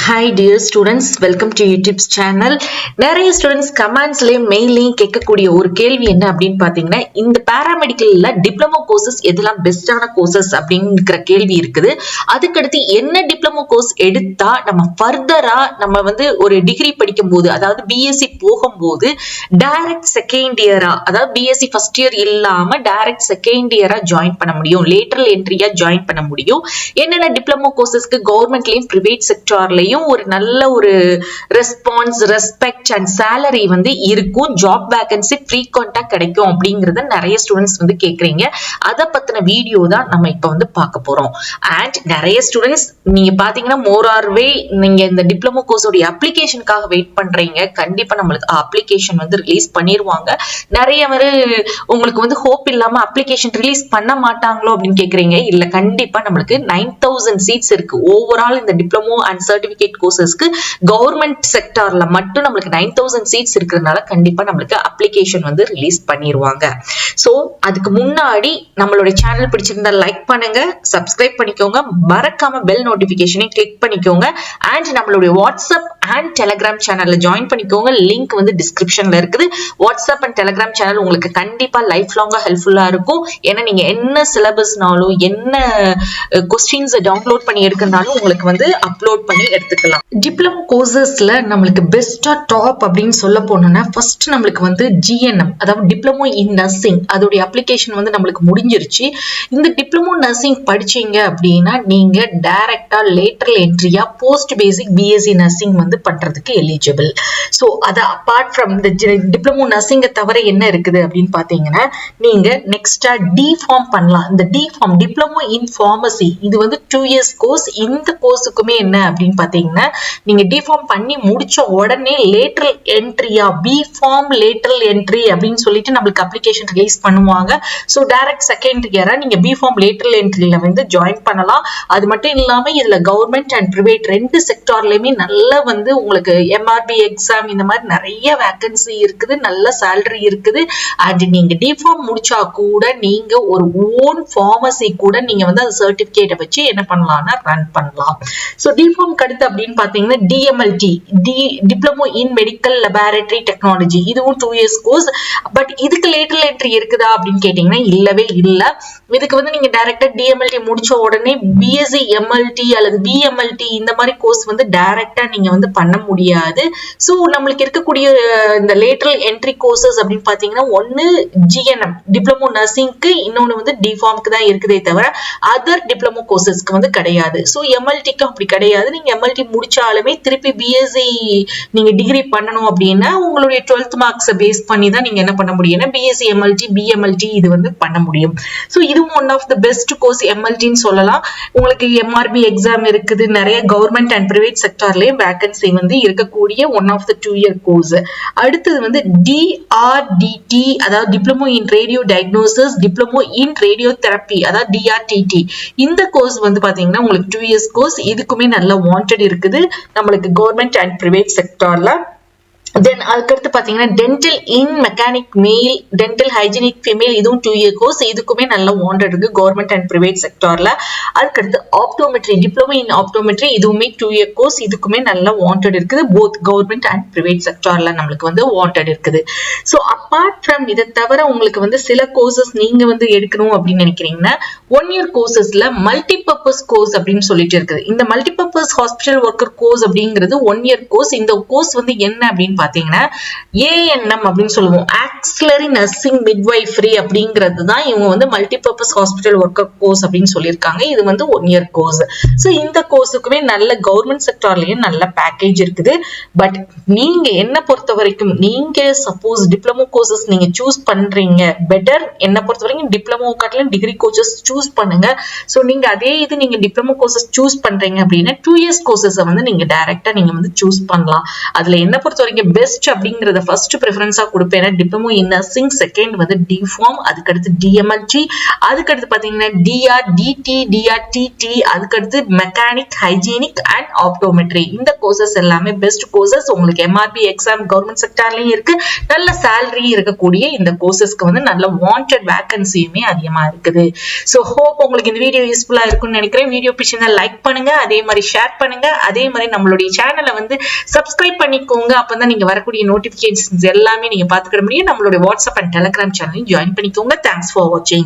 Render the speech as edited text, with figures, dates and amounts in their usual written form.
Hi dear students, welcome to YouTube's channel. நிறைய students கமெண்ட்ஸ்லயும் மெயிலையும் கேட்கக்கூடிய ஒரு கேள்வி என்ன அப்படின்னு பாத்தீங்கன்னா, இந்த பாராமெடிக்கல்ல டிப்ளமோ கோர்சஸ் எதெல்லாம் பெஸ்டான கோர்சஸ் அப்படிங்கிற கேள்வி இருக்குது. அதுக்கடுத்து என்ன டிப்ளமோ கோர்ஸ் எடுத்தா நம்ம ஃபர்தரா நம்ம ஒரு டிகிரி படிக்கும் போது, அதாவது பிஎஸ்சி போகும்போது டைரக்ட் செகண்ட் இயரா, அதாவது பிஎஸ்சி ஃபர்ஸ்ட் இயர் இல்லாம டைரக்ட் செகண்ட் இயரா ஜாயின் பண்ண முடியும், லேட்டரல் என்ட்ரியா ஜாயின் பண்ண முடியும், என்னென்ன டிப்ளமோ கோர்சஸ்க்கு கவர்மெண்ட்லயும் பிரைவேட் செக்டார்லயும் ஒரு நல்ல ஒரு ரெஸ்பான்ஸ், ரெஸ்பெக்ட் அண்ட் சேலரி இருக்கும், ஜாப் வேகன்சி ஃப்ரீக்வெண்டா கிடைக்கும் அப்படிங்கறத நிறைய ஸ்டூடெண்ட்ஸ் கேக்குறீங்க. அத பத்தின வீடியோ தான் நம்ம இப்ப பார்க்க போறோம். அண்ட் நிறைய ஸ்டூடெண்ட்ஸ் நீங்க பாத்தீங்கன்னா மோர் ஆர் வே நீங்க இந்த டிப்ளமோ கோர்ஸோட அப்ளிகேஷனுக்காக வெயிட் பண்றீங்க. கண்டிப்பா நம்மளுக்கு அப்ளிகேஷன் ரிலீஸ் பண்ணிருவாங்க. நிறைய உங்களுக்கு ஹோப் இல்லாம அப்ளிகேஷன் ரிலீஸ் பண்ண மாட்டாங்களோ அப்படின்னு கேக்குறீங்க. இல்ல, கண்டிப்பா நம்மளுக்கு 9000 சீட்ஸ் இருக்கு ஓவரால் இந்த டிப்ளமோ அண்ட் சர்டிபிகேட் கோர்சஸ்க்கு. கவர்மெண்ட் செக்டார்ல மட்டும் நம்மளுக்கு 9000 சீட்ஸ் இருக்கிறதுனால கண்டிப்பா நம்மளுக்கு அப்ளிகேஷன் ரிலீஸ் பண்ணிருவாங்க. சோ அதுக்கு முன்னாடி நம்மளோட சேனல் பிடிச்சிருந்தா லைக் பண்ணுங்க, சப்ஸ்கிரைப் பண்ணிக்கோங்க, மறக்காம பெல் நோட்டிபிகேஷனை கிளிக் பண்ணிக்கோங்க. அண்ட் நம்மளுடைய வாட்ஸ்அப் அண்ட் டெலிகிராம் சேனல்ல ஜாயின் பண்ணிக்கோங்க. லிங்க் டிஸ்கிரிப்ஷன்ல இருக்குது. வாட்ஸ்அப் அண்ட் டெலிகிராம் சேனல் உங்களுக்கு கண்டிப்பா லைஃப் லாங்கா ஹெல்ப்ஃபுல்லா இருக்கும். ஏன்னா நீங்க என்ன சிலபஸ்னாலும் என்ன கொஸ்டின்ஸ் டவுன்லோட் பண்ணி எடுக்கிறனாலும் உங்களுக்கு அப்லோட் பண்ணி எடுத்துக்கலாம். டிப்ளமோ கோர்சஸ்ல நம்மளுக்கு பெஸ்டா டாப் அப்படின்னு சொல்ல போனோம்னா ஃபர்ஸ்ட் நம்மளுக்கு ஜிஎன்எம், அதாவது டிப்ளமோ இன் நர்சிங், அதோடைய அப்ளிகேஷன் நம்மளுக்கு முடிஞ்சிருச்சு. இந்த டிப்ளமோ நர்சிங் படிச்சீங்க அப்படின்னா நீங்க டைரக்டா லேட்டரல் என்ட்ரியா போஸ்ட் பேசிக் பிஎஸ்சி நர்சிங் பண்றதுக்கு எலிஜிபிள். சோ அத அபார்ட் ஃப்ரம் இந்த டிப்ளமோ நர்சிங்க தவிர என்ன இருக்குது அப்படின்னு பாத்தீங்கன்னா, நீங்க நெக்ஸ்டா டி ஃபார்ம் பண்ணலாம். இந்த D pharm diploma in pharmacy, இது 2 இயர்ஸ் கோர்ஸ். இந்த கோர்ஸுக்குமே என்ன அப்படின்னு பாத்தீங்கன்னா, நீங்க டி ஃபார்ம் பண்ணி முடிச்ச உடனே லேட்டரல் என்ட்ரியா பி ஃபார்ம் லேட்டரல் என்ட்ரி அப்படின்னு சொல்லிட்டு நம்மளுக்கு அப்ளிகேஷன் ரிலீஸ் பண்ணுவாங்க. சோ டைரக்ட் செகண்ட் இயரா நீங்க பி ஃபார்ம் லேட்டரல் என்ட்ரில ஜாயின் பண்ணலாம். அது மட்டும் இல்லாம இதுல கவர்மெண்ட் அண்ட் பிரைவேட் ரெண்டு செக்டார்லயுமே நல்ல உங்களுக்கு எம்ஆர்பி எக்ஸாம் இந்த மாதிரி நிறைய வேகன்சி இருக்குது, நல்ல சேலரி இருக்குது. அண்ட் நீங்க டி ஃபார்ம் முடிச்சா கூட நீங்க ஒரு ஓன் ஃபார்மசி கூட நீங்க அந்த சர்டிபிகேட்டை வச்சு என்ன பண்ணலாம்னா ரன் பண்ணலாம். சோ டி ஃபார்ம் அடுத்து அப்படின்னு பாத்தீங்கன்னா DMLT, diploma in medical laboratory technology, இதுவும் 2 இயர்ஸ் கோர்ஸ். பட் இதுக்கு லேட்டரல் என்ட்ரி இருக்குதா அப்படின்னு கேட்டீங்கன்னா இல்லவே இல்ல. இதுக்கு நீங்க டைரக்டா டிஎம்எல்டி முடிச்ச உடனே பிஎஸ்சி எம்எல்டி அல்லது பிஎம்எல்டி இந்த மாதிரி கோர்ஸ் டைரக்டா நீங்க பண்ண முடியாது. சோ நம்மளுக்கு இருக்கக்கூடிய இந்த லேட்டரல் என்ட்ரி கோர்சஸ் அப்படின்னு பாத்தீங்கன்னா ஒன்னு ஜிஎன்எம் டிப்ளமோ நர்சிங்க்கு, இன்னொன்னு டி ஃபார்ம்க்கு தான் இருக்குதே தவிர அதர் டிப்ளமோ கோர்சஸ்க்கு கிடையாது. சோ எம்எல்டிக்கு அப்படி கிடையாது. நீங்க எம்எல்டி முடிச்சாலுமே திருப்பி பிஎஸ்சி நீங்க டிகிரி பண்ணணும் அப்படின்னா உங்களுடைய 12th மார்க்ஸ் பேஸ் பண்ணி தான் நீங்க என்ன பண்ண முடியும்னா பிஎஸ்சி எம்எல்டி பிஎம்எல்டி இது பண்ண முடியும். சோ இதுவும் one of the best course எம்எல்டின்னு சொல்லலாம். உங்களுக்கு எம்ஆர்பி எக்ஸாம் இருக்குது, நிறைய கவர்மெண்ட் அண்ட் பிரைவேட் செக்டார்லயும் வேகன்சி இருக்கக்கூடிய one of the 2 year course. அடுத்தது டிஆர்டிடி, அதாவது diploma in radio diagnosis, diploma in radio therapy, அதாவது டிஆர்டிடி. இந்த கோர்ஸ் பாத்தீங்கன்னா உங்களுக்கு 2 இயர்ஸ் கோர்ஸ். இதுக்குமே நல்ல வாண்டட் இருக்குது நம்மளுக்கு கவர்மெண்ட் அண்ட் பிரைவேட் செக்டார்ல. தென் அதுக்கடுத்து பாத்தீங்கன்னா டென்டல் இன் மெக்கானிக் மேல், டென்டல் ஹைஜீனிக் ஃபீமேல், இதுவும் 2 இயர் கோர்ஸ். இதுக்குமே நல்ல வாண்டட் இருக்கு கவர்மெண்ட் அண்ட் பிரைவேட் செக்டார்ல. அதுக்கடுத்து ஆப்டோமெட்ரி, டிப்ளமோ இன் ஆப்டோமெட்ரி, இதுவுமே 2 இயர் கோர்ஸ். இதுக்குமே நல்ல வாண்டட் இருக்குது போத் கவர்மெண்ட் அண்ட் பிரைவேட் செக்டார்ல நம்மளுக்கு வாண்டட் இருக்குது. சோ அபார்ட் ஃப்ரம் இதை தவிர உங்களுக்கு சில கோர்சஸ் நீங்க எடுக்கணும் அப்படின்னு நினைக்கிறீங்கன்னா 1 இயர் கோர்சஸ்ல மல்டிபர்பஸ் கோர்ஸ் அப்படின்னு சொல்லிட்டு இருக்குது. இந்த மல்டிபர்பஸ் ஹாஸ்பிட்டல் ஒர்க்கர் கோர்ஸ் அப்படிங்கிறது 1 இயர் கோர்ஸ். இந்த கோர்ஸ் என்ன அப்படின்னு பாத்தீங்கன்னா ஏஎன்எம் அப்படின்னு சொல்லுவோம், ஆக்சிலரி நர்சிங் மிட்வைஃபரி அப்படிங்கிறது தான் இவங்க மல்டிபர்பஸ் ஹாஸ்பிட்டல் ஒர்க்கர் கோர்ஸ் அப்படின்னு சொல்லியிருக்காங்க. இது 1 இயர் கோர்ஸ். சோ இந்த கோர்ஸுக்குமே நல்ல கவர்மெண்ட் செக்டார்லயும் நல்ல பேக்கேஜ் இருக்குது. பட் நீங்க என்ன பொறுத்த வரைக்கும் நீங்க சப்போஸ் டிப்ளமோ கோர்சஸ் நீங்க சூஸ் பண்றீங்க, பெட்டர் என்ன பொறுத்த வரைக்கும் டிப்ளமோ காட்டிலும் டிகிரி கோர்சஸ் சூஸ் பண்ணுங்க. சோ நீங்க அதே இது நீங்க டிப்ளமோ கோர்சஸ் சூஸ் பண்றீங்க அப்படின்னா 2 இயர்ஸ் கோர்சஸ் நீங்க டைரக்டா நீங்க சூஸ் பண்ணலாம். அதுல என்ன பொறுத்த வரைக்கும் பெஸ்ட் அப்படிங்கறத ஃபர்ஸ்ட் ப்ரிஃபரன்ஸா கொடுப்பேன். டிப்ளமோ இன் நர்சிங், செகண்ட் வந்து டிஃபார்ம், அதுக்கடுத்து டிஎம்எல்டி, அதுக்கடுத்து பாத்தீங்கன்னா டிஆர், டிடி, டிஆர்டிடி, அதுக்கடுத்து மெக்கானிக், ஹைஜீனிக் அண்ட் ஆப்டோமெட்ரி. இந்த கோர்சஸ் எல்லாமே பெஸ்ட் கோர்சஸ். உங்களுக்கு எம்ஆர்பி எக்ஸாம் கவர்மெண்ட் செக்டார்லயும் இருக்கு, நல்ல சேலரி இருக்கக்கூடிய இந்த கோர்சஸ்க்கு வந்து நல்ல வாண்டட் வேகன்சியுமே அதிகமா இருக்குது. சோ ஹோப் உங்களுக்கு இந்த வீடியோ யூஸ்ஃபுல்லா இருக்கும்னு நினைக்கிறேன். வீடியோ பிடிச்சிருந்தா லைக் பண்ணுங்க, அதே மாதிரி ஷேர் பண்ணுங்க, அதே மாதிரி நம்மளுடைய சேனலை வந்து சப்ஸ்கிரைப் பண்ணிக்கோங்க. அப்பதான் நீங்க வரக்கூடிய நோட்டிபிகேஷன்ஸ் எல்லாமே நீங்க பாத்துக்கிட முடியும். நம்மளுடைய வாட்ஸ்அப் அண்ட் டெலிகிராம் சேனலையும் ஜாயின் பண்ணிக்கோங்க. தேங்க்ஸ் ஃபார் வாட்சிங்.